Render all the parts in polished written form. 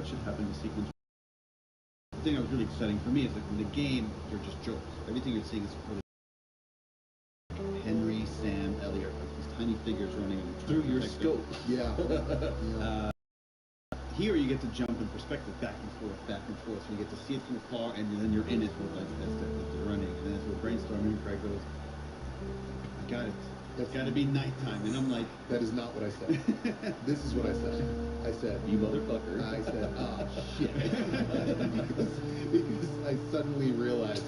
that should happen in the sequence. The thing that was really exciting for me is that in the game, they're just jokes. Everything you're seeing is really Henry, Sam, Elliot, like these tiny figures running through your scope. Yeah. Here you get to jump in perspective back and forth. So you get to see it from afar, and then you're in it as they're running. And then as we're brainstorming, Craig goes, I got it. It's got to be nighttime. And I'm like, that is not what I said. This is what I said. I said, you motherfucker. I said, oh, shit. because I suddenly realized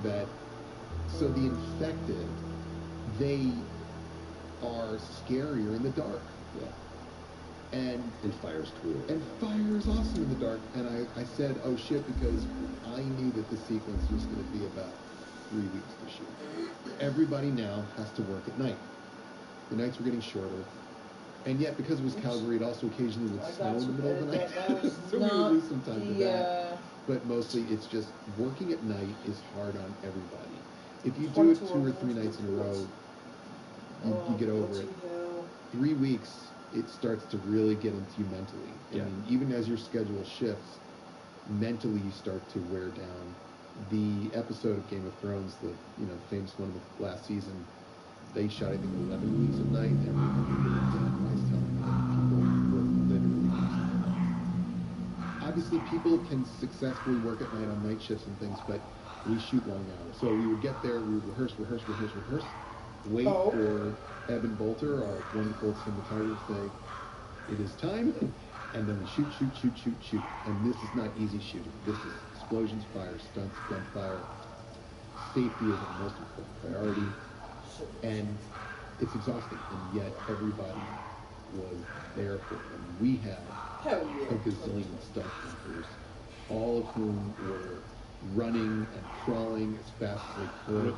that, so the infected, they are scarier in the dark. Yeah. And fire's cool. And fire is awesome in the dark. And I said, oh shit, because I knew that the sequence was going to be about 3 weeks to shoot. Everybody now has to work at night. The nights were getting shorter. And yet, because it was Calgary, it also occasionally would snow in the middle of the night. So we would lose some time to that. But mostly, it's just working at night is hard on everybody. If you do it 2 or 3 nights in a row, you get over it. 3 weeks, it starts to really get into you mentally. I mean, even as your schedule shifts, mentally you start to wear down. The episode of Game of Thrones, the famous one of the last season, they shot I think 11 weeks of night. Everybody was telling me that people were literally obviously people can successfully work at night on night shifts and things, but we shoot long hours. So we would get there, we would rehearse, wait for Evan Bolter, our wonderful cinematographer, say, it is time, and then we shoot. And this is not easy shooting. This is explosions, fire, stunts, gunfire. Safety is our most important priority. And it's exhausting, and yet everybody was there for it. And we had a gazillion stunt jumpers, all of whom were running and crawling as fast as they could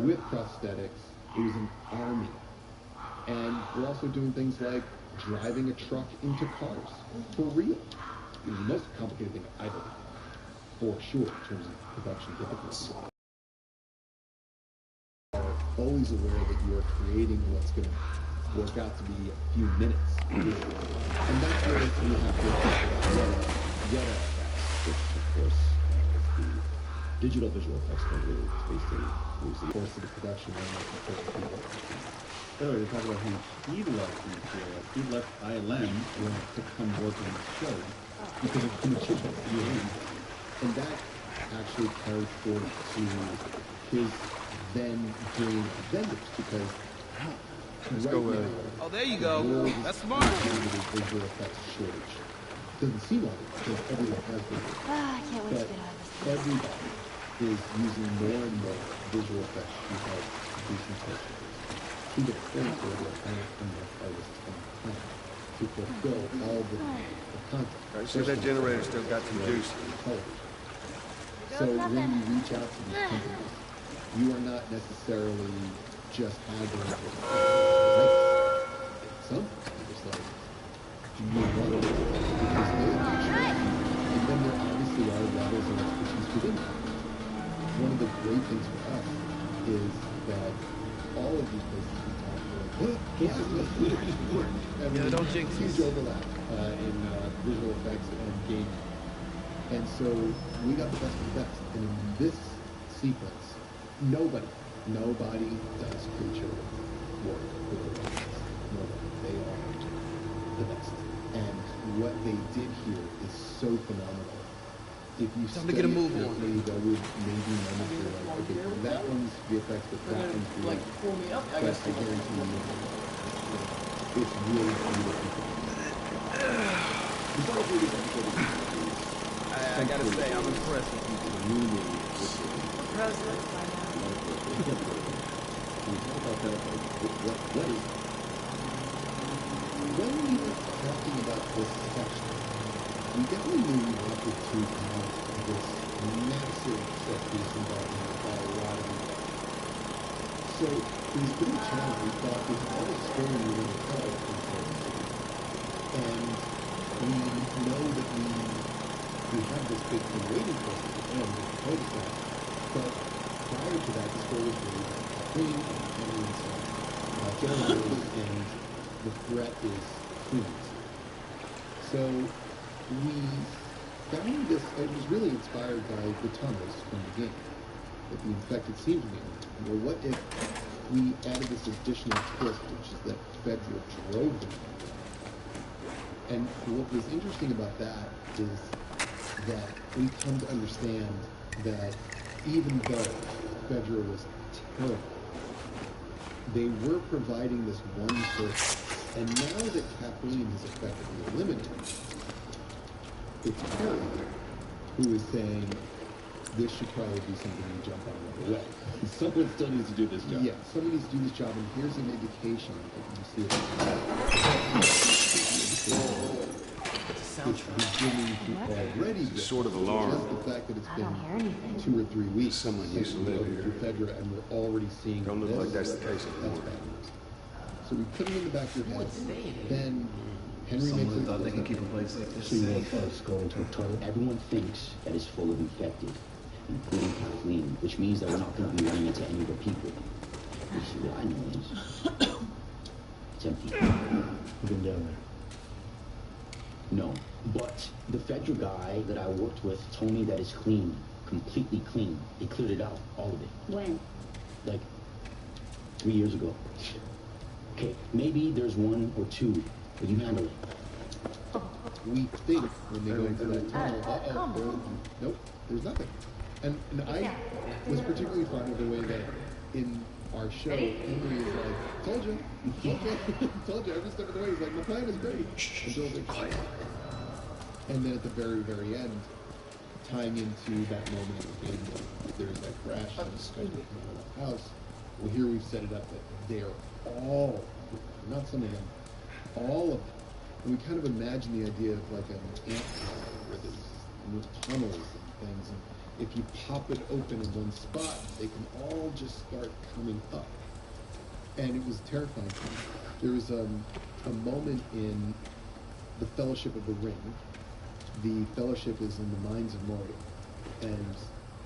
with prosthetics. It was an army. And we're also doing things like driving a truck into cars for real. It was the most complicated thing I've ever done, for sure, in terms of production difficulty. Always aware that you are creating what's going to work out to be a few minutes. And that's where you have to get at, which, of course, the digital visual effects company is based in the course of the production. By the way, to talk about who he left in the field, he left ILM to come work on the show because of too much shit to do. And that actually carried forward to his then dream vendors, because let's go with oh, there you go. That's smart. Visual effects shortage. Doesn't seem like it because everyone has visual. I can't wait to get out of this. Everybody is using more and more visual effects to help producing culture. To the point where they're hiring enough artists on the planet to fulfill all the content. Right, so that generator still got some juice. So when you reach out to these companies, you are not necessarily just haggling for some it's like, do you want to because they actually, and then there obviously are levels of expertise within that. One of the great things for us is that all of these places we talk about, don't jinx huge overlap in visual effects and gaming. And so we got the best of the best. And in this sequence, nobody does creature work the way they do. Nobody. They are the best. And what they did here is so phenomenal. If you time to get a move on. There would maybe moments where you're like, okay, that one's VFX, but that one's real. Pull me up. But I guarantee you, it's really beautiful. I gotta say, I'm impressed with you. Rose looks by now. When we were talking about this section, we definitely knew we wanted to have this massive set piece involvement by a lot of people. So it was pretty challenging. We thought there's all this story we want to tell in certain and we know that we have this big thing waiting for us at the end with the cul-de-sac, but prior to that, the story was really about Kathleen and Henry and Sam, Jeremy, and the threat is humans. So we found this. It was really inspired by the tunnels from the game that the infected seemed to be in. Well, what if we added this additional twist, which is that Fedra drove them? And what was interesting about that is that we come to understand that even though Fedra was terrible, they were providing this one person. And now that Kathleen is effectively eliminated, it's Harry who is saying this should probably be something you jump on right away. Someone still needs to do this job. Yeah, someone needs to do this job, and here's an indication that you see it. Which beginning to already be Sort of alarm. just the fact that it's I don't hear been anything. 2 or 3 weeks. Someone since used to we live opened here. Fedra, and we're already seeing Don't look this. like that's the case That's anymore. bad news. So we put it in the back of your head. What's there? Then Henry makes Someone it. thought they could keep a place like this So you want safe. us go into a tunnel? Everyone thinks that it's full of infected, including Kathleen, which means that we're not going to be running into any of the people. You see, what I know is it's empty. We've been down there. No, but the federal guy that I worked with told me that it's clean, completely clean. They cleared it out, all of it. When? Like 3 years ago. Okay, maybe there's 1 or 2, but you handle it. We think when they go into that tunnel, come nope, there's nothing. And I was particularly fond of the way that in our show, Henry is like, told you, told you, every step of the way. He's like, my plan is great. And Bill's like, quiet. And then at the very, very end, tying into that moment in the game when there's that crash and the sky coming out of the house, well, here we've set it up that they're all, not some of them, all of them. And we kind of imagine the idea of like an ant where there's tunnels and things. And if you pop it open in one spot, they can all just start coming up. And it was terrifying to me. There was a moment in the Fellowship of the Ring. The Fellowship is in the mines of Moria. And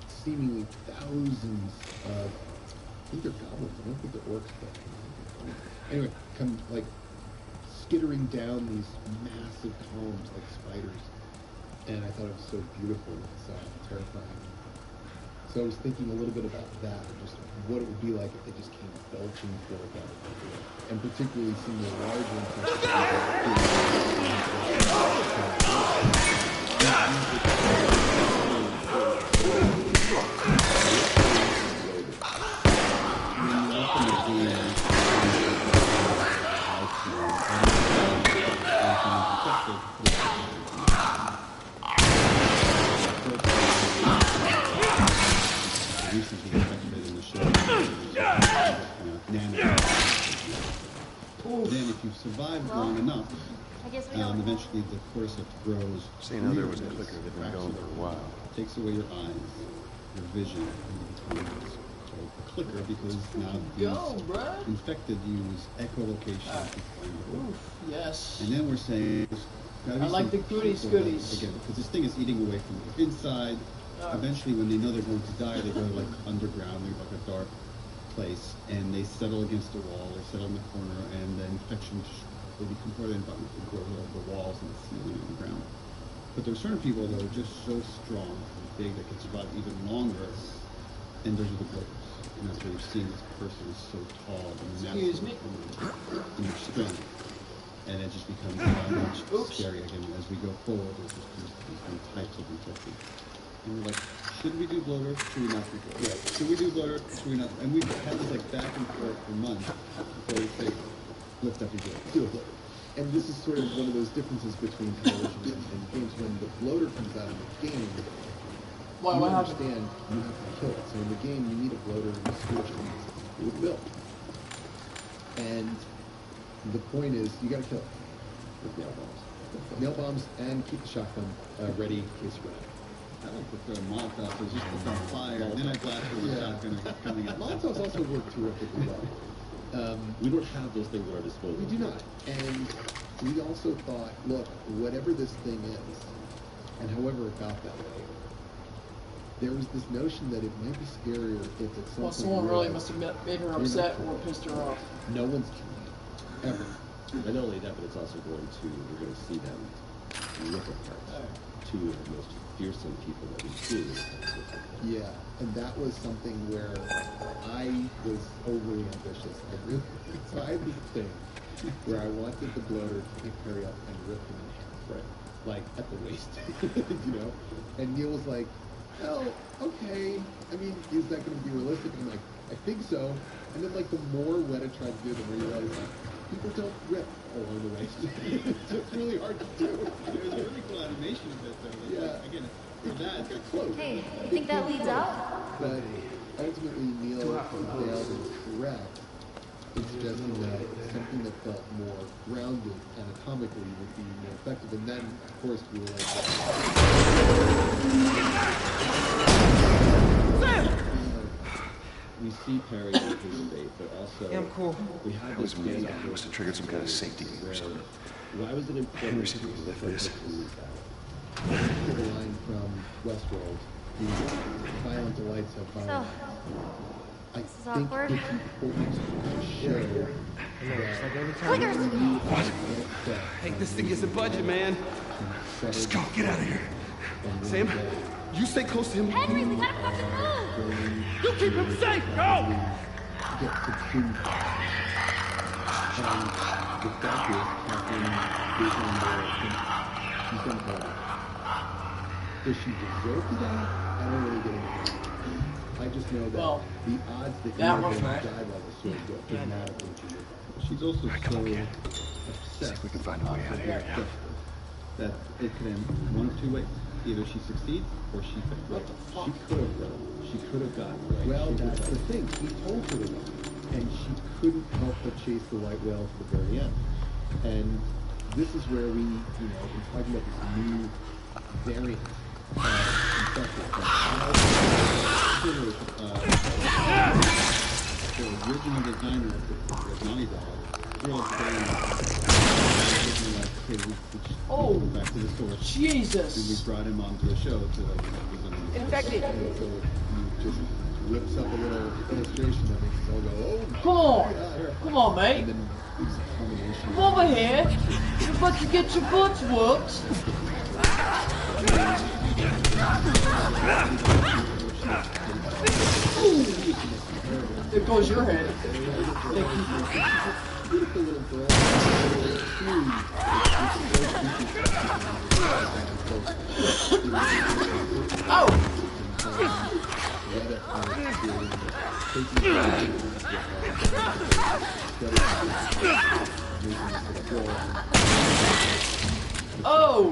seemingly thousands of, I think they're goblins, I don't think they're orcs, but anyway, come like skittering down these massive columns like spiders. And I thought it was so beautiful and so terrifying. So I was thinking a little bit about that, just what it would be like if they just came belching forth out of nowhere. And particularly some of the larger recently affected in the show. Then if you've survived long enough, I guess we don't. eventually the cordyceps grows. Seeing how there was a through clicker that cracks been going in for it. a while. Takes away your eyes, your vision, and it becomes called a clicker because now these infected use echolocation to find the hole. Yes. And then we're saying, there's gotta be I like some the goodies, people that- goodies. Again, because this thing is eating away from the inside. Eventually, when they know they're going to die, they go like underground, they're like a dark place, and they settle against a wall, they settle in the corner, and the infection will become part of the environment. They grow over the walls and the ceiling and the ground. But there are certain people that are just so strong and big that can survive even longer, and those are the bloaters. And that's why you're seeing this person is so tall and massive Excuse me. in their strength. And it just becomes much scary again as we go forward. There's just these different types of infected. And we're like, should we do bloater? Should we not do bloater? Yeah. Should we do bloater? Should we not? And we've had this like back and forth for months before we say, lift up your bloater. Do a bloater. And this is sort of one of those differences between television and games. When the bloater comes out of the game, Why you happened? understand you have to kill it. So in the game, you need a bloater and a switch with Bill. And the point is, you got to kill it with nail bombs. Nail bombs and keep the shotgun ready in case you're ready. I like to throw Molotovs, so just put on fire, and then I blast with the shotgun and it's coming out. Molotovs also work terrifically well. We don't have those things at our disposal. We do not. And we also thought, look, whatever this thing is, and however it got that way, there was this notion that it might be scarier if it's something. Well, someone really real. must have made her You're upset not or pissed her off. No one's killing it. Ever. And not only that, but it's also going to, we're going to see them rip-apart. Two of the most fearsome people that we've seen. Yeah, and that was something where I was overly ambitious. So I had this thing where I wanted the bloater to pick Perry up and rip him in half, right? Like at the waist, you know? And Neil was like, well, okay. I mean, is that going to be realistic? And I'm like, I think so. And then, like, the more Weta tried to do, the more you realize, like, people don't rip along the waist. So it's really hard to do. There's a really cool animation of it, though. Yeah. Like, again, for that, it's Close. Hey, you think that leads out? But ultimately, Neil failed and correct in suggesting that something that felt more grounded anatomically would be more effective. And then, of course, we were like, We see Perry with his fate, but also Yeah, I'm cool. we have That was this me. standoff I must have triggered some kind of safety meter or something. Why was it important? Henry said he would lift this. to the line from Westworld, the violent delights of violence. I is think awkward. it's important to show that Clickers! Hey, this thing is a budget, man. Just go, get out of here. Sam, you stay close to him. Henry, we gotta fucking move! You keep him safe. Go! get consumed. And the fact is, Kathleen is on the, she's done better. Does she deserve to die? I don't really get into it. I just know that Well, the odds that that you're was going nice. to die by the sword go dramatically to your She's also come on, so kid. See obsessed if we can find a way out of here. with justice that it could end one of two ways. Either she succeeds or she fails. What the fuck? She could have run. She could have gotten right. Well, She that's was the thing. He told her to run, and she couldn't help but chase the white whale to the very end. And this is where we, you know, we're talking about this new variant of infected. The original designer of Naughty Dog was Oh, back to the source. And we Jesus. brought him onto the show to like present him. Infected. And so he just whips up a little illustration that makes us all go, oh my Come on. God. Come on, mate. And then it's a combination Come over here. You're about to get your butts whooped. Ooh. There goes your head. beautiful little girl. Oh! Oh!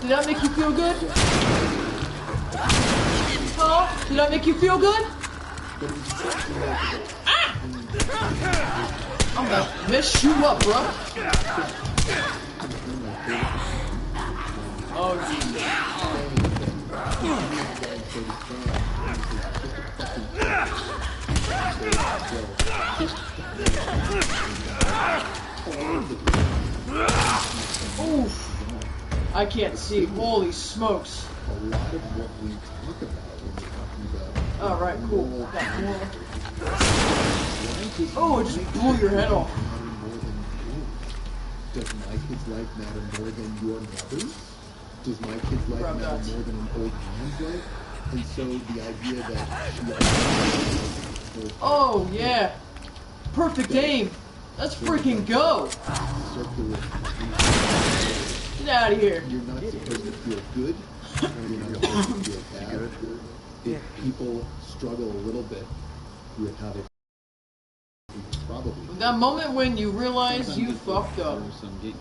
Did that make you feel good? Huh? Did that make you feel good? Ah! I'm gonna mess you up, bro. Oh, oof. I can't see. Holy smokes. A lot of what we talk about when we're talking about Alright, cool. Got more. Oh, it just blew your head off. Does my kid's life matter more than your mother's? Does my kid's life Grab matter that. more than an old man's life? And so the idea that she Oh, yeah. Perfect aim. Let's freaking go. circular, Get out of here. you're not supposed to feel good. You're not supposed to feel bad. If people struggle a little bit with how they probably That moment when you realize you fucked up. Or some game.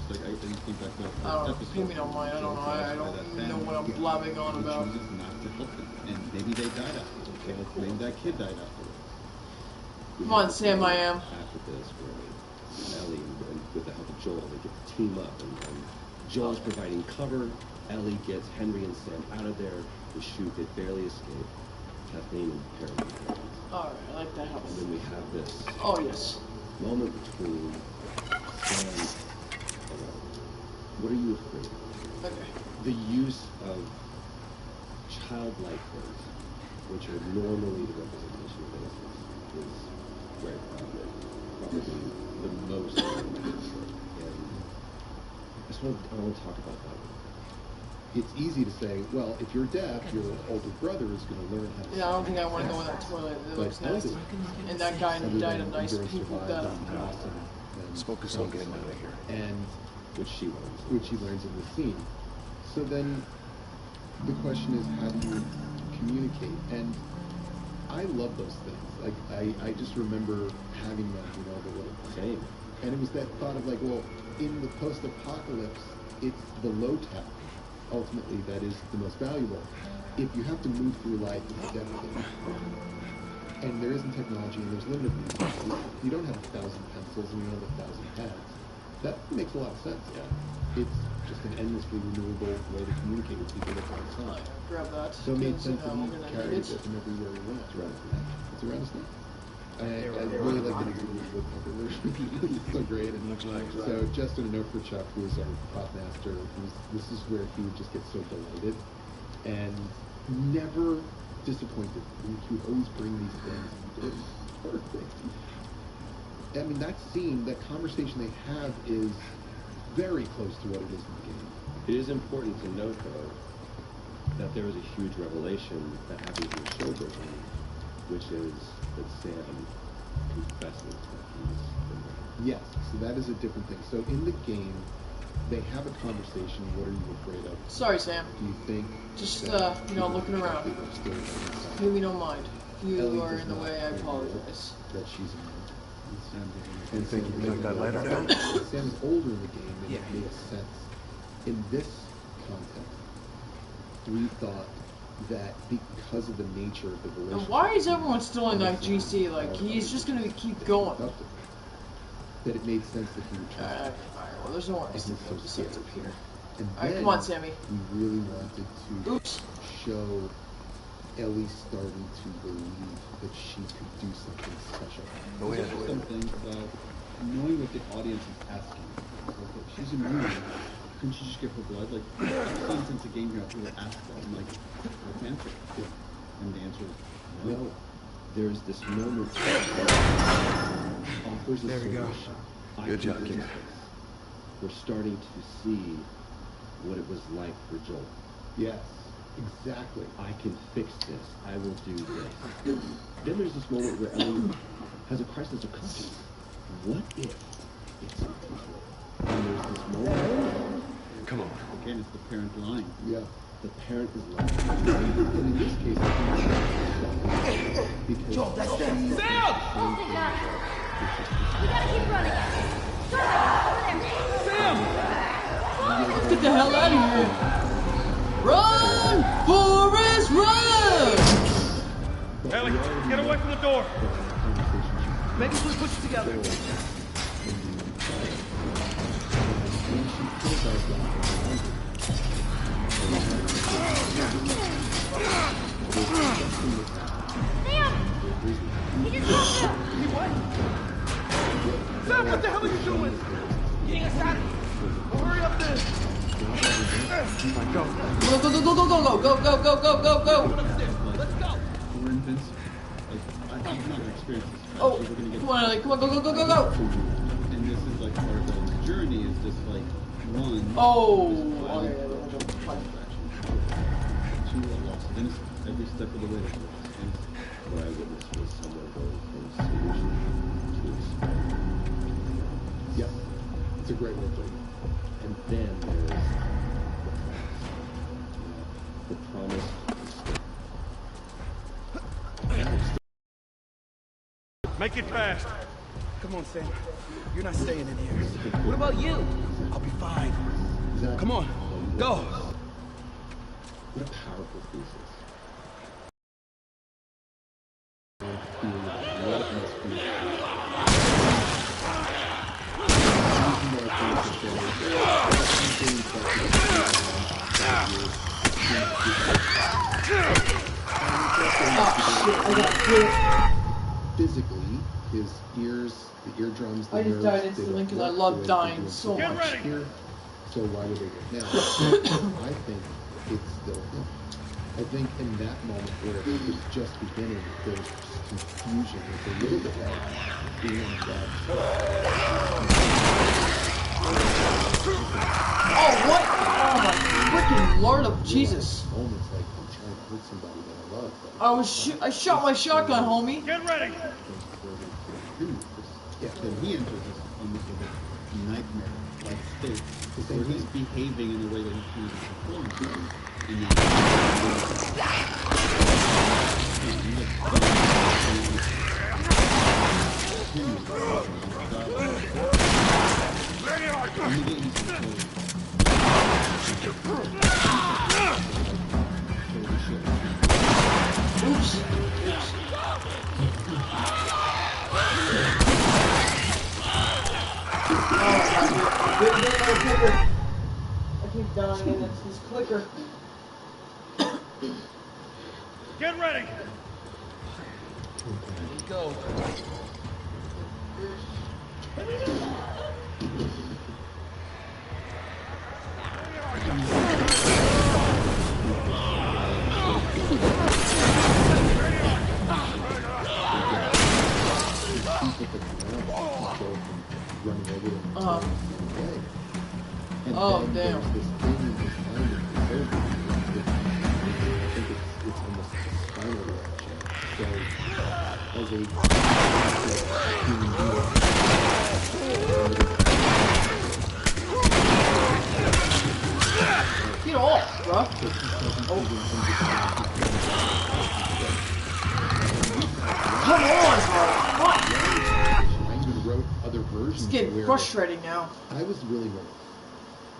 It's like I think back to I don't know. Pay me no mind. I don't know. I don't even know what I'm blabbing on about. Chooses not to help them, and maybe they died afterwards. Okay, maybe that kid died afterwards. Come on, Sam, I am. After this, where Ellie and with the help of Joel, they get to team up, and Joel's providing cover. Ellie gets Henry and Sam out of there. They shoot. They barely escape. Kathleen and Perry. Alright, I like that And house. then we have this Oh, yes. moment between Sam and what are you afraid of? Okay. The use of childlike things, which are normally the representation of innocence, is very prominent. Probably the most prominent. And just want to talk about that. It's easy to say, well, if you're deaf, your older brother is going to learn how to Yeah, I don't think I want to go in that toilet. It looks nasty. And that guy died of nice people death. Let's focus on getting out of here. And Which she learns. which he learns in the scene. So then the question is, how do you communicate? And I love those things. Like I just remember having them, you know, the little Same. and it was that thought of like, well, in the post-apocalypse, it's the low tech ultimately that is the most valuable. If you have to move through life, it's devastating. And there isn't technology, and there's limited resources. You don't have 1,000 pencils, and you don't have 1,000 pads. That makes a lot of sense. Yeah. It's just an endlessly renewable way to communicate with people at all Oh, times. yeah, grab that. So it made because, sense that we're he gonna carried need it it. with him everywhere he went. It's around his neck. It's around his neck. I really like that he was with Pepper version. It's so great. And Looks like it. so just on a note for Chuck, who is our prop master, this is where he would just get so delighted and never disappointed. He would always bring these things. It's perfect. I mean, that scene, that conversation they have is very close to what it is in the game. It is important to note, though, that there is a huge revelation that happens in the show version, which is that Sam confesses that he's the murderer. Yes, so that is a different thing. So in the game, they have a conversation. What are you afraid of? Sorry, Sam. Do you think Just, that you know, looking around. people are still inside? Maybe don't mind. If you Ellie are does in the not way, I realize apologize. that she's a murderer. You think you took that letter down? Sam's older in the game, and Yeah. it makes sense. In this context, we thought that because of the nature of the And relationship, why is everyone still in that GC? Like, he's just gonna keep going. up to, that it made sense that he would try. Alright, well, there's no more And ice to he's so go. Just up here. And Alright, then come on, Sammy. we really wanted to Oops. show Ellie starting to believe that she could do something special. Go ahead. There's something about knowing what the audience is asking. Like, if she's immune, couldn't she just give her blood? Like, I've seen since the game here, people ask that. I'm like, what cancer? And the answer is no. No, there's this moment offers a There we go. solution. I Good can job, fix kid. this. We're starting to see what it was like for Joel. Yes, exactly. I can fix this. I will do this. Then there's this moment where Ellie has a crisis of conscience. What if it's something? And there's this moment. Come on. again, it's the parent line. Yeah. The parent is lying. And in this case, I think because Oh, thank God. We gotta keep running. Let's get the hell out of here. Run, Forrest, run! Ellie, get away from the door. Maybe we push it together. He just walked up. Sam, what the hell are you doing? Getting us out of here. Well, hurry up then. Go, go, go, go, go, go, go, go, go, go, go, go. Let's go. We're invincible. Like, I'm not gonna experience this. Oh, We're gonna get come on, Ellie, come on, go, go, go, go, go. And this is like part of the journey. Is just like one. Oh, just okay, violent yeah, yeah, She lost innocence every step of the way. What I witnessed was someone going from solution to experiment. yeah, it's a great way to put it. And then there's the promise. Make it fast. Come on, Sam. You're not staying in here. What about you? I'll be fine. Exactly. Come on. Go. What a powerful thesis. Physically, his ears, the eardrums, the I just nerves, died they instantly don't 'cause I work love the way dying they do so in much. here. So why would they do it now? I think it's still him. I think in that moment where it was just beginning, there was confusion. There's a little bit of being on the Oh, what? Oh, my freaking Lord of Jesus. Moments like I'm trying to hurt somebody that I love. But I shot my shotgun, homie. Get ready! Yeah, so he enters this almost like a nightmare-like state where he's behaving in a way that he can't control himself. And Oops. I keep dying and it's this clicker. Get ready! Go. Oh, damn. Get off, bro. Come on, bro. What? I even wrote other versions. It's getting where frustrating now. I was really worried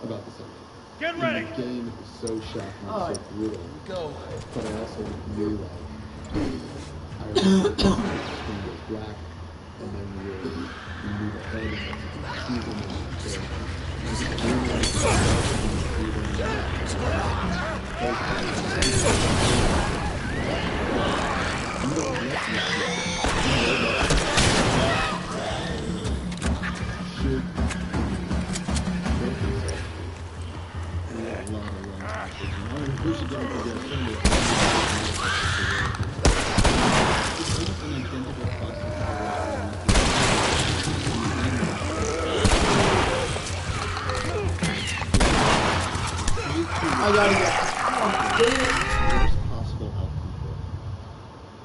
about this ending. Get In ready! the game, it was so shocking, Oh. so brutal. Go. But I also knew like I remember the screen was black, and then we knew the ending of the season. I gotta get. worst possible outcome for it.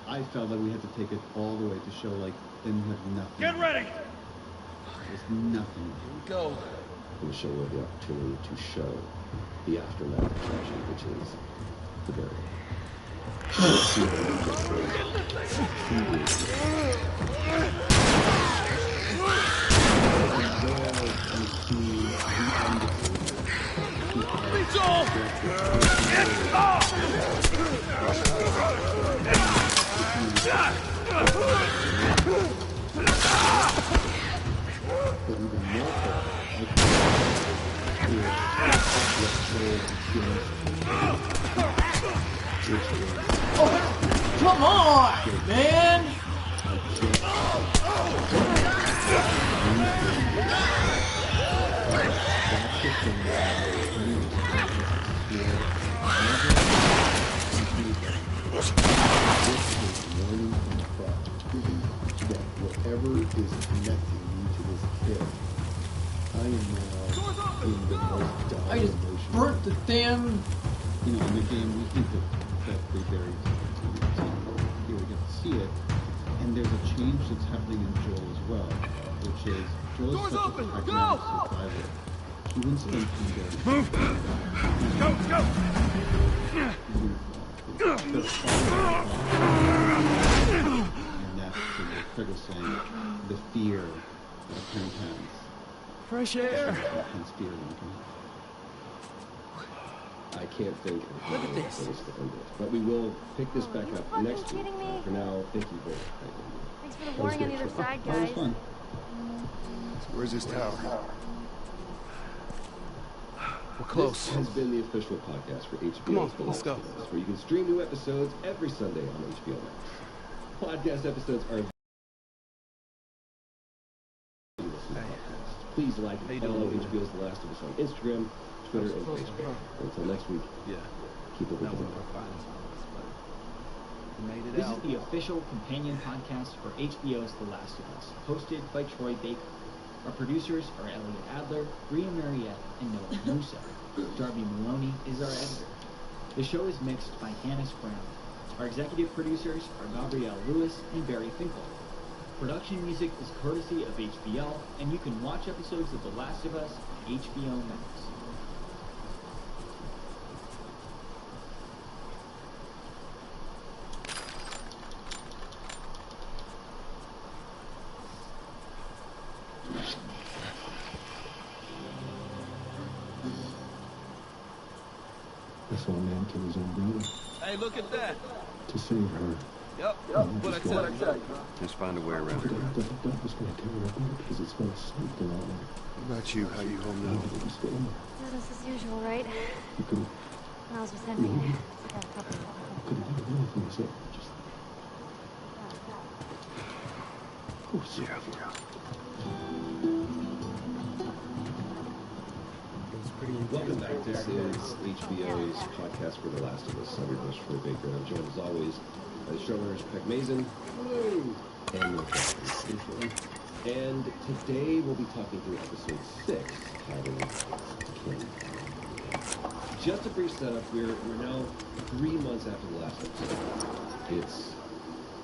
I felt that we had to take it all the way to show like then you have nothing. Get ready! There's nothing. Go. And the show will have the opportunity to show the aftermath of tragedy, which is the burial. Joel! Get off! Oh, come on, man. Whatever is connecting you to this kid, I am now in the most dire I just emotion. burnt the damn. You know, in the game we think that they buried here we get to see it. And there's a change that's happening in Joel as well, which is Joel is such a pragmatic survivor. He wouldn't spend time there. Move! Go, go! And that's what Craig was saying, the fear that a parent has. Fresh air. Intense fear that you can have. I can't think of Look at how this. to end it. But we will pick this back up fucking next week. kidding me? For now, thank you both. Thanks for the warning on the other side, That was guys. fun. Where's this tower? We're This close. has been the official podcast for HBO. Come on, let's go. Where you can stream new episodes every Sunday on HBO Max. Podcast episodes are Please like How you and follow doing? HBO's The Last of Us on Instagram, Twitter, and Facebook. Until next week, Yeah. keep it Not looking one of up. our finest moments, but we made it This out. is the official companion podcast for HBO's The Last of Us, hosted by Troy Baker. Our producers are Elliot Adler, Bria Mariette, and Noah Musa. Darby Maloney is our editor. The show is mixed by Hannes Brown. Our executive producers are Gabrielle Lewis and Barry Finkel. Production music is courtesy of HBO, and you can watch episodes of The Last of Us on HBO Max. I saw a man kill his own brother Hey, look at that. to save her. Yep. What I said. Just find a way around it. That was going to tear her apart because it's going to sleep the wrong way. What about you? How you home now? It was still in there. Business as usual, right? You couldn't, When I was with Henry, I got a couple of couldn't think of anything, so just... Oh, Sophia. Welcome back. This is HBO's podcast for The Last of Us. I'm your host, Troy Baker. I'm joined as always by the showrunners Peg Mason and Nick Jackson. And today we'll be talking through episode 6, titled Kin. Just a brief setup. We're now 3 months after the last episode. It's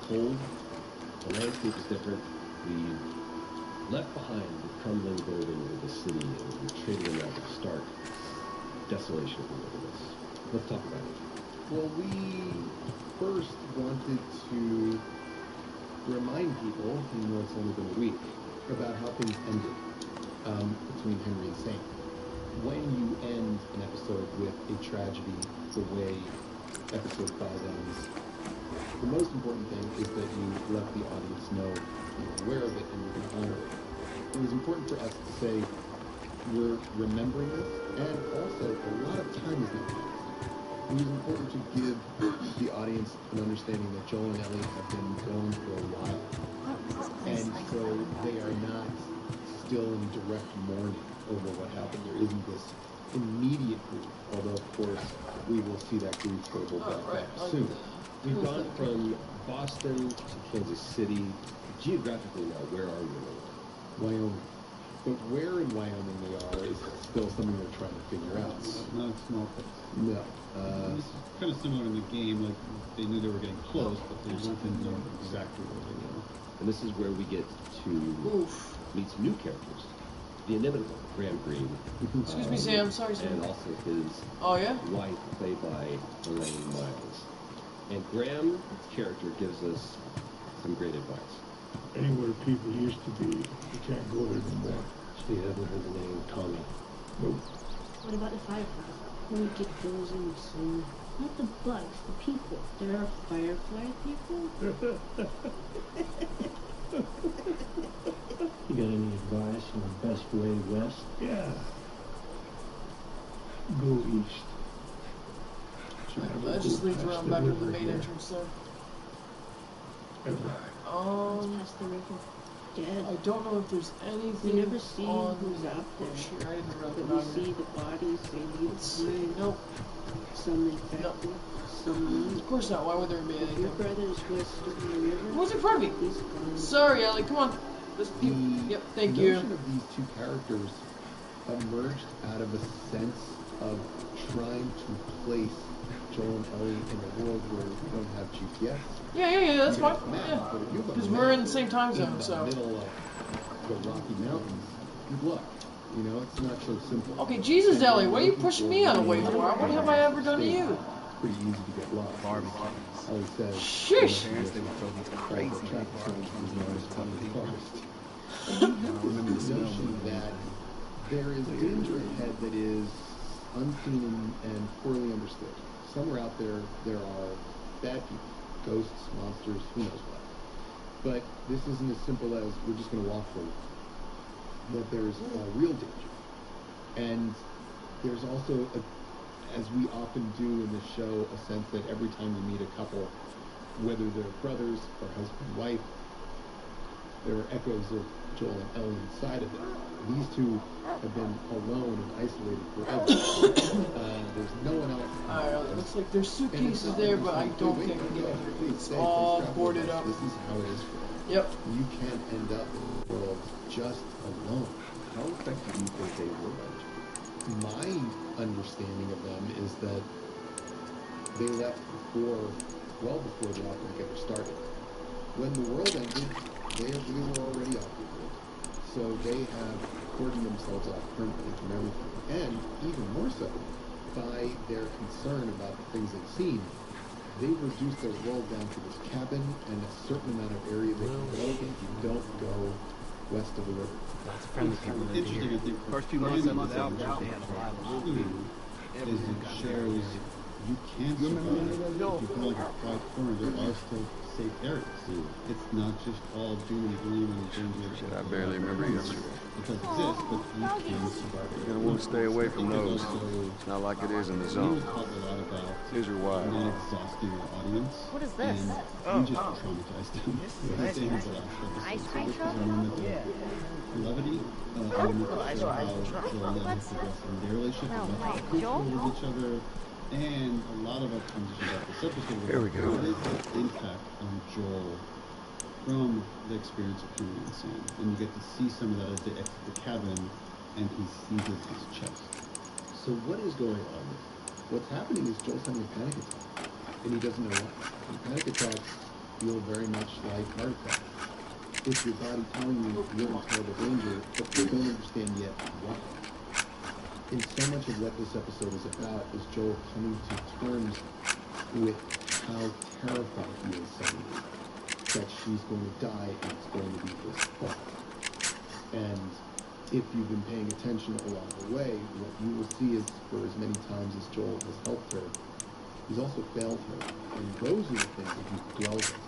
cold. The landscape is different. We left behind the crumbling building of the city and we traded them out to stark desolation of the wilderness. Let's talk about it. Well, we first wanted to remind people, even though it's only been a week, about how things ended between Henry and Sam. When you end an episode with a tragedy the way episode 5 ends, the most important thing is that you let the audience know you're aware of it and you're going to honor it. It was important for us to say we're remembering this, and also a lot of time has not passed. It was important to give the audience an understanding that Joel and Ellie have been gone for a while, and so they are not still in direct mourning over what happened. There isn't this immediate grief, although of course we will see that grief circle back soon. We've gone from Boston to Kansas City. Geographically now, where are we? Wyoming. But where in Wyoming they are is still something they're trying to figure out. Not a small place. No. It's kind of similar in the game, like they knew they were getting close, but they didn't know exactly where they were. And this is where we get to meet some new characters. The inimitable Graham Greene. Excuse me, Sam. Sorry, Sam. And also his wife, played by Elaine Miles. And Graham's character gives us some great advice. Anywhere people used to be, you can't go there no more. So you haven't heard the name Tommy? Nope. What about the fireflies? When we get those in the summer? Not the bugs, the people. There are firefly people? You got any advice on the best way west? Yeah. Go east. That just leads around back to the main entrance there. Past the river. Dead. I don't know if there's anything. We never see on who's out there. Here. I didn't write But that we down see here. the bodies, they leave Let's see. Nope. some infected, some Of course not. Why would there be If your anything? brother is west of the river, What's in front of me? he's gone. Sorry, Ellie. Come on. Let's do. Yep. Thank you. The notion of these two characters emerged out of a sense of trying to place Joel and Ellie in a world where we don't have GPS. Yeah. That's fine. Yeah. But if you have a Because map we're in the same time zone, in so. the middle of the Rocky Mountains, good luck. You know, it's not so simple. Okay, Jesus, Ellie, what are you pushing me out of the way for? What have I ever done to you? Pretty easy to get lost. Ellie says. Sheesh. They would throw these crazy traffic signs known as Tommy Forest. remember the smell. Notion that there is danger ahead that is unseen and poorly understood. Somewhere out there, there are bad people, ghosts, monsters, who knows what. But this isn't as simple as we're just going to walk forward. That there's a real danger. And there's also, as we often do in this show, a sense that every time we meet a couple, whether they're brothers or husband and wife, there are echoes of Joel and Ellie inside of it. These two have been alone and isolated forever. There's no one else. Alright, looks like there's suitcases there, but I don't think we can get there. It's all boarded up. This is how it is for them. Yep. You can't end up in the world just alone. How effective do you think they were? My understanding of them is that they left well before the outbreak ever started. When the world ended, they were already off the world. So they have cordoned themselves off permanently from everything. And even more so, by their concern about the things they've seen, they've reduced their world down to this cabin and a certain amount of area they can go if you don't go west of the river. Lots of friendly people lived Interesting, here. I think. First few months after the outbreak, they had a lot of Two is it shows you can survive. If you feel like a quiet corner, there are still safe areas. It's not just all doom and gloom and danger. Shit, I barely remember yesterday. It does exist, but you can survive. You're gonna want to stay away from those. It's not like it is in the We zone. was talking a lot about These are wild. not exhausting our audience. What is this? And we just traumatized them. This is the last episode. Ice cream So this truck? is one of the levity element of how Joel and Ellie progress in their relationship, No, about how wait, comfortable Joel? with each other, and a lot of our conversation about this episode. Here we go. What is the impact on Joel from the experience of Henry and Sam? And you get to see some of that as they exit the cabin, and he seizes his chest. So what is going on? What's happening is Joel's having a panic attack, and he doesn't know why. And panic attacks feel very much like heart attacks. It's your body telling you you're in terrible danger, but you don't understand yet why. And so much of what this episode is about is Joel coming to terms with how terrified he is suddenly that she's going to die and it's going to be his fault. And if you've been paying attention along the way, what you will see is for as many times as Joel has helped her, he's also failed her. And those are the things that he dwells on.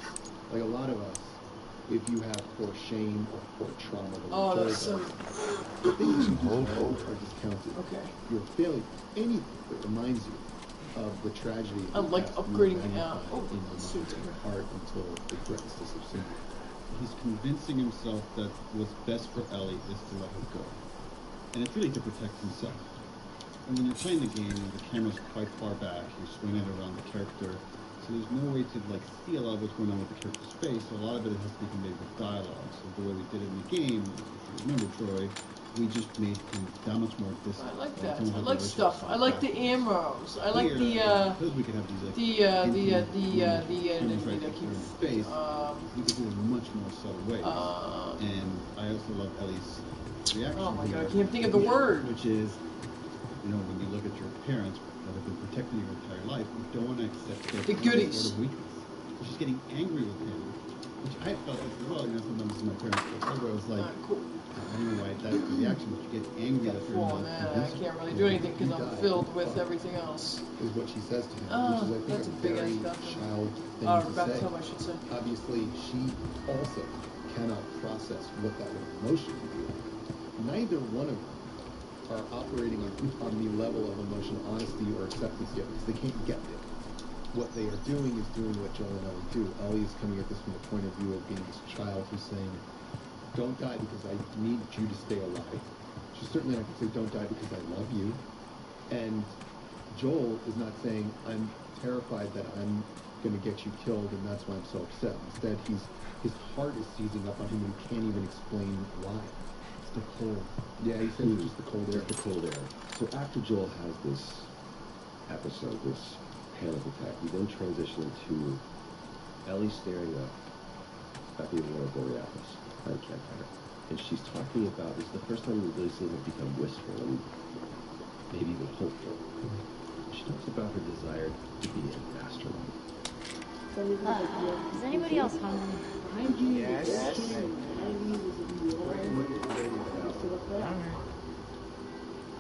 Like a lot of us, if you have poor shame or poor trauma that Oh, we that's so. the things that you are discounted. Okay. Your failure, anything that reminds you of the tragedy. I like of the past, upgrading you it out. magnify Oh, in your mind suits and are- heart until it threatens to subsume you. He's convincing himself that what's best for Ellie is to let her go. And it's really to protect himself. And when you're playing the game, the camera's quite far back, you're swinging it around the character, so there's no way to like see a lot of what's going on with the character's face, so a lot of it has to be conveyed with dialogue. So the way we did it in the game, if you remember, Troy, we just made him that much more distant. I like So that. it's almost I a like relationship stuff. I like the arrows. I like the because we can have these like cameras right there in his face. You can do it in much more subtle ways. And I also love Ellie's reaction. Oh my God, I here, can't think of the word. Which is, you know, when you look at your parents that have been protecting you your entire life, you don't want to accept their The goodies. sort of weakness. So she's getting angry with him, which I felt like as well. You know, sometimes my parents where I was like, Cool. I don't know why that's the reaction, but you get angry that they're Well, not man, I convincing. can't really do anything because I'm filled with everything else. Is what she says to him, Oh, which is, I think, that's a a big very ass stuff. child thing Or to say. baptism, I should say. Obviously, she also cannot process what that emotion would be. Neither one of them are operating on the level of emotional honesty or acceptance yet because they can't get there. What they are doing is doing what Joel and Ellie do. Ellie is coming at this from the point of view of being this child who's saying, don't die because I need you to stay alive. She's certainly not going to say, don't die because I love you. And Joel is not saying, I'm terrified that I'm going to get you killed and that's why I'm so upset. Instead, his heart is seizing up on him and he can't even explain why. It's the cold. Yeah, he said it's just the cold air. The cold air. So after Joel has this episode, this panic attack, we then transition to Ellie staring up at the Aurora Borealis at a campfire. And she's talking about, this is the first time we've really seen her become wistful and maybe even hopeful. She talks about her desire to be a mastermind. Is anybody else hungry? Yes.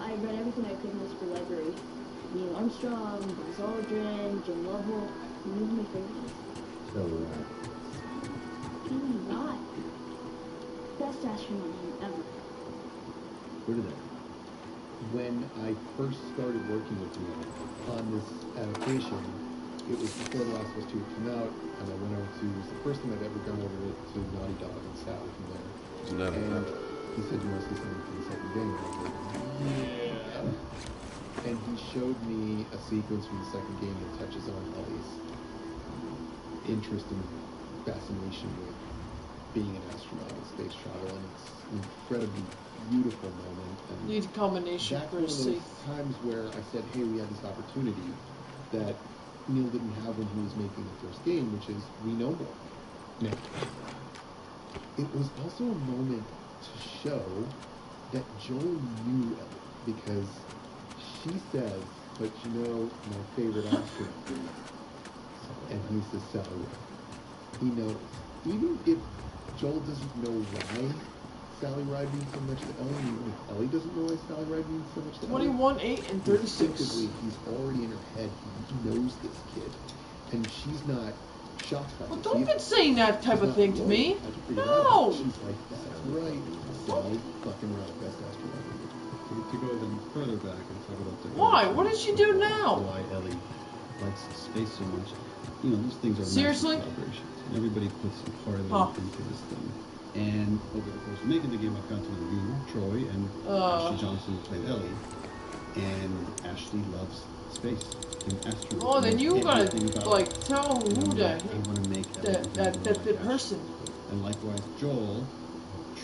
I read everything I could in this library. Neil Armstrong, Buzz Aldrin, Jim Lovell. These are my favorites. So, Kenny Rod. Best astronaut name ever. where did that When I first started working with you on this adaptation, it was before The Last of Us 2 had come out, and I went over to, it was the first time I'd ever gone over to Naughty Dog and sat with him there. Never And he said, you want to see something from the second game? And I was like, yeah. And he showed me a sequence from the second game that touches on Ellie's interest and fascination with being an astronaut in space travel, and it's an incredibly beautiful moment. And Need a combination that's for one a of those safe. times where I said, hey, we had this opportunity that Neil didn't have when he was making the first game, which is we know more now. It was also a moment to show that Joel knew Ellie, because she says, but you know my favorite astronaut, and he says Sally. He knows. Even if Joel doesn't know why Sally Ride means so much to Ellie, even if Ellie doesn't know why Sally Ride means so much to Ellie, 21, 8, and 36. instinctively, he's already in her head. He knows this kid. And she's not shocked by Well, this. don't either. be saying that type She's of not, thing to "Whoa, me. how'd you figure that No. out?" She's like, that's right. Sally fucking Ride, best astronaut. To go then further back and talk about the Why? What did she do now? Why Ellie likes space so much. You know, these things are Seriously? massive collaborations. And everybody puts a part of Huh. it into this thing. And over the course of making the game, I've gotten to know you, Troy, and Ashley Johnson, who played Ellie. And Ashley loves space and astronauts. Oh, then you gotta Everything about like it. tell who that I want to make that Ellie like person. Ashley. And likewise, Joel,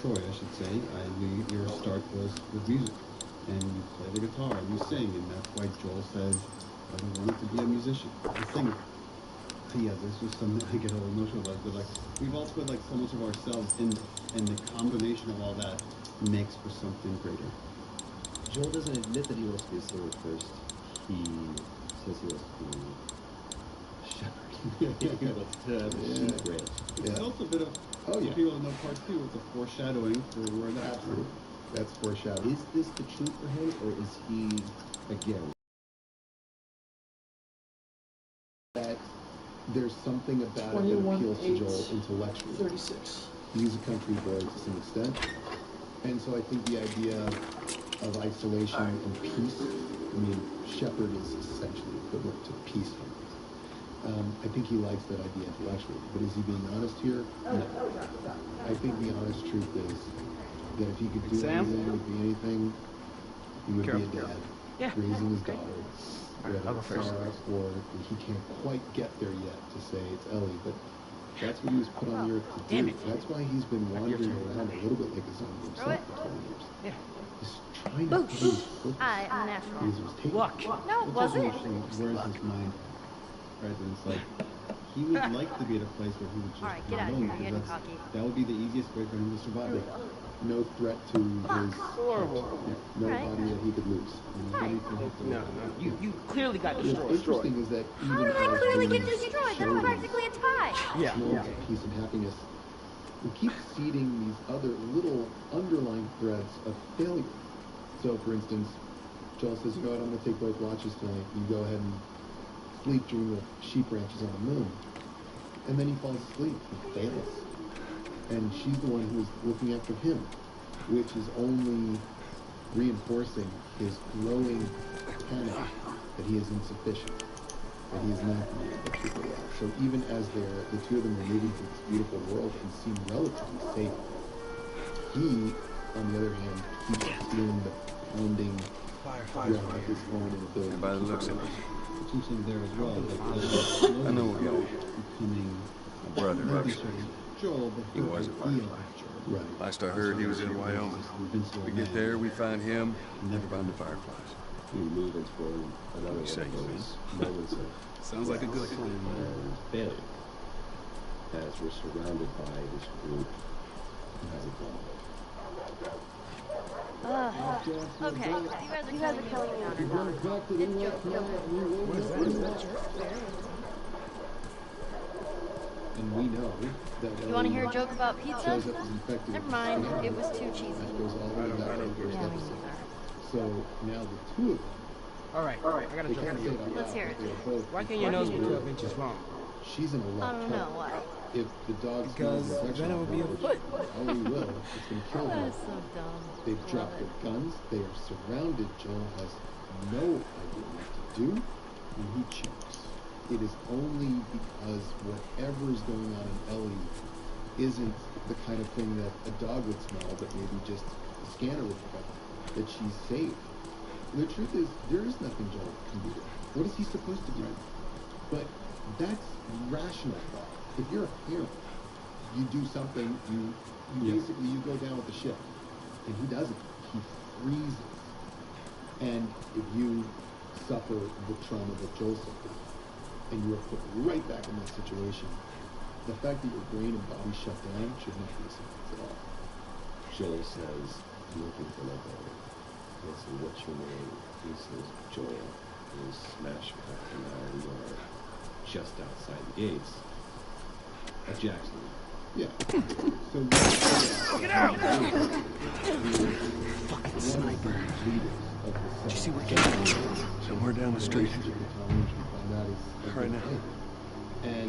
Troy, I should say, your start was with music. And you play the guitar and you sing, and that's why Joel says, I wanted to be a musician, a singer. Yeah, there's just something I get a little emotional about, but like, we've all put like so much of ourselves in, and the combination of all that makes for something greater. Joel doesn't admit that he wants to be a singer first. He says he wants to be a shepherd. He wants to have a sheep ranch. It's also a bit of, people don't know part two, it's a foreshadowing for where that's Absolutely. That's foreshadowing. Is this the truth for him, or is he, again, that there's something about it that 21, appeals to 8, Joel intellectually. 36. He's a country boy to some extent. And so I think the idea of isolation and peace, I mean, shepherd is essentially equivalent to peace hunters. I think he likes that idea intellectually. But is he being honest here? No. I think the honest truth is that if he could do anything, would be anything, he would be a dad, raising his daughter. Whether it's Sarah or he can't quite get there yet to say it's Ellie, but that's what he was put on the earth to do. That's why he's been wandering around a little bit like a zombie himself for 20 years. He's trying to find his purpose. I'm natural. Because it was taken. Look. No, it wasn't. Where's his mind? Right, and it's like, he would like to be at a place where he would just Alright, be get out of alone, here. You're because getting cocky. that would be the easiest way for him to survive. No threat to his Horrible. nobody that he could lose. Nobody could have to No, you clearly got What's destroyed. interesting is that How even did I as clearly we get destroyed? show That's them practically a tie. moments of peace and happiness, we keep seeding these other little underlying threads of failure. So, for instance, Joel says, "Go out, I'm going to take both watches tonight. You go ahead and sleep during the sheep ranches on the moon." And then he falls asleep and fails. And she's the one who's looking after him, which is only reinforcing his growing panic that he is insufficient, that he is not going to be able to figure it out. So even as the two of them are moving through this beautiful world and seem relatively safe, he, on the other hand, keeps feeling the pounding drum of his own inability. Everybody looks at us. It's interesting there as well. I know we're going. Becoming My brother, not Rex. necessarily Joel, but He was a firefly. Right. Last I heard, he was in Wyoming. We get there, we find him, never find the fireflies. we move into another one of those moments of Sounds like a good plan. and failure as we're surrounded by this group as a ball. Okay, you guys are killing me on it. It's joke. And we know that You want to hear a joke about pizza? shows up as infected Never with mind, the it was too cheesy. That goes all the way back to the first Yeah, me episode. neither. So now the two of them, Alright, I got a they joke can't for say you. it out Let's loud, hear it. but they're both Why can't your nose be 12 inches long? She's in a I lot of don't know trouble. why. If the dog's Because then it would be a foot. Oh, he will. It's going to kill her. That's so dumb. They've dropped their guns. They are surrounded. Joel has no idea what to do, and he chokes. It is only because whatever is going on in Ellie isn't the kind of thing that a dog would smell, but maybe just a scanner would pick up, that she's safe. The truth is, there is nothing Joel can do. What is he supposed to do? But that's rational thought. If you're a parent, you do something, you basically you go down with the ship, and he doesn't. He freezes, and if you suffer the trauma that Joel suffered, and you are put right back in that situation, the fact that your brain and body shut down should not be a surprise at all. Joel says, I'm looking for my brother. I said, what's your name? He says, Joel. He smash cut, and now we are just outside the gates of Jackson. Yeah. So Get out! Fucking sniper. Did you see where Gabe? Somewhere down the street. Right now.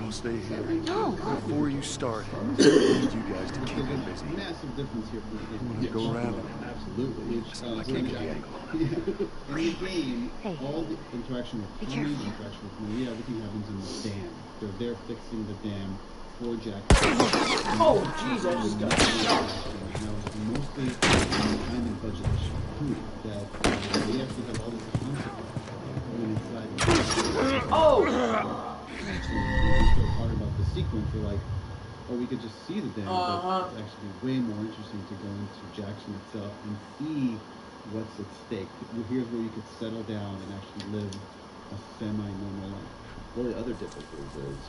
I'll stay here. No. Before you start, I need you guys to keep him busy. Massive difference here. I'm gonna go around him. Absolutely. I can't get the angle. In the game, Hey. all the interaction with Tommy, the interaction with Maria, everything happens in the dam. They're there fixing the dam for Jack. Oh, jeez, I just got shot. Now, it's mostly time and budget issue that they actually have all this concept going inside. Oh! So part about the sequence, they're like, oh, we could just see the dam, but it's actually way more interesting to go into Jackson itself and see what's at stake. Here's where you could settle down and actually live a semi-normal life. One of the other differences is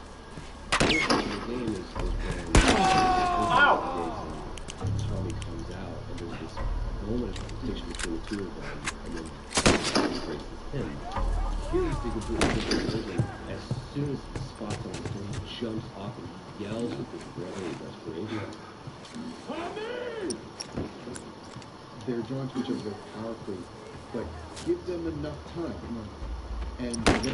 the game is when Tommy comes out and there's this moment of competition between the two of them and then breaks him. Here he's the completely different version. As soon as he spots on the screen, he jumps off and yells with his brotherly desperation. They're drawn to each other very powerfully, but give them enough time. And then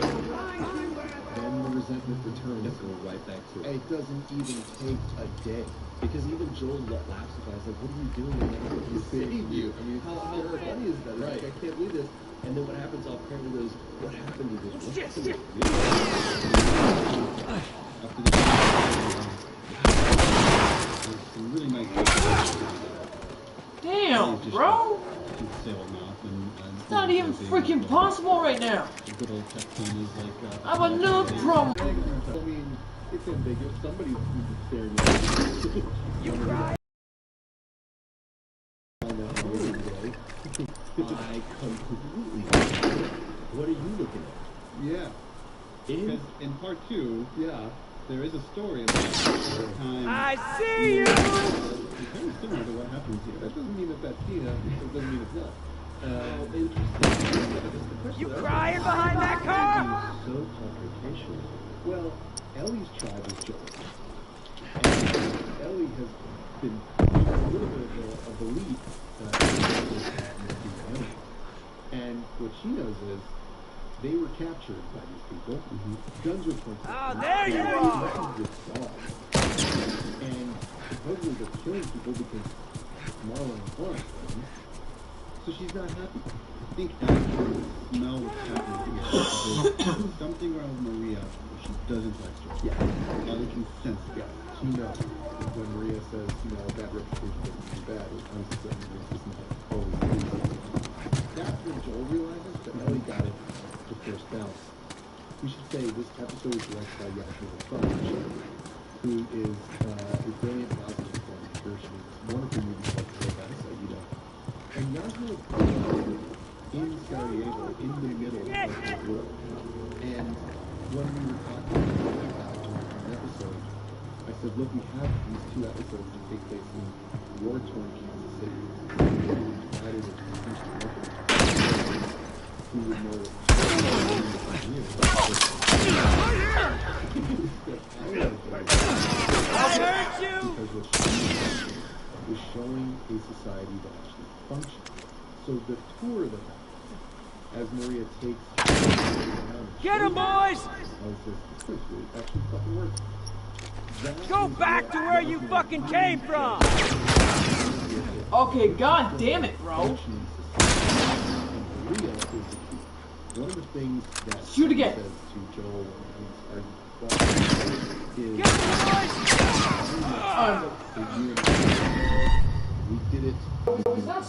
the resentment returns. Let's go right back to it. It doesn't even take a day. Because even Joel laughs about it. He's like, what are you doing? He saved you. I mean, how funny is that? Right. Like, I can't believe this. And then what happens off camera goes, what happened to this? What happened to Some really nice. Damn, bro! It's not even freaking possible right now. I have enough problem. I mean, it's ambiguous. Somebody's staring at you. You cry. I completely. What are you looking at? Yeah. Because in part 2, there is a story about the time. I see you! It's kind of similar to what happens here. That doesn't mean that that's Tina. It doesn't mean it's not. Interesting. You crying behind that car? So confrontational. Well, Ellie's tribe is Joel. And Ellie has been a little bit of a belief and what she knows is they were captured by these people. Guns were pointed. Oh, there you are! And supposedly they're killing people because Marlon wants them. So she's not happy. I think that's where the smell was happening. There's something wrong with Maria where she doesn't like her. Yeah. Ellie can sense it. Yeah. She knows. When Maria says, bad reputation doesn't mean bad, it comes to saying it's not always good. That's when Joel realizes that Ellie got it the first bounce. We should say this episode is directed by Yasmin Farage, who is a brilliant positive filmmaker. She makes wonderful movies like Saida. And Yasmin is in Sarajevo, in the middle of the war. And when we were talking about an episode, I said, look, we have these 2 episodes that take place in war-torn Kansas City. Divided into who would know I hurt you! Because what she was showing a society that actually functions. So the tour that happens, as Maria takes Get him, boys! It actually fucking works. Go back to where you fucking came from! Okay, god damn it, bro. One of the things that Shoot again. says to Joel is Get him, boys! we did it. It's not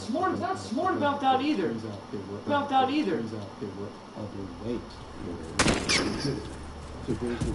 smart about that either. Turns out they were About that either. Turns out they were overweight. So there's this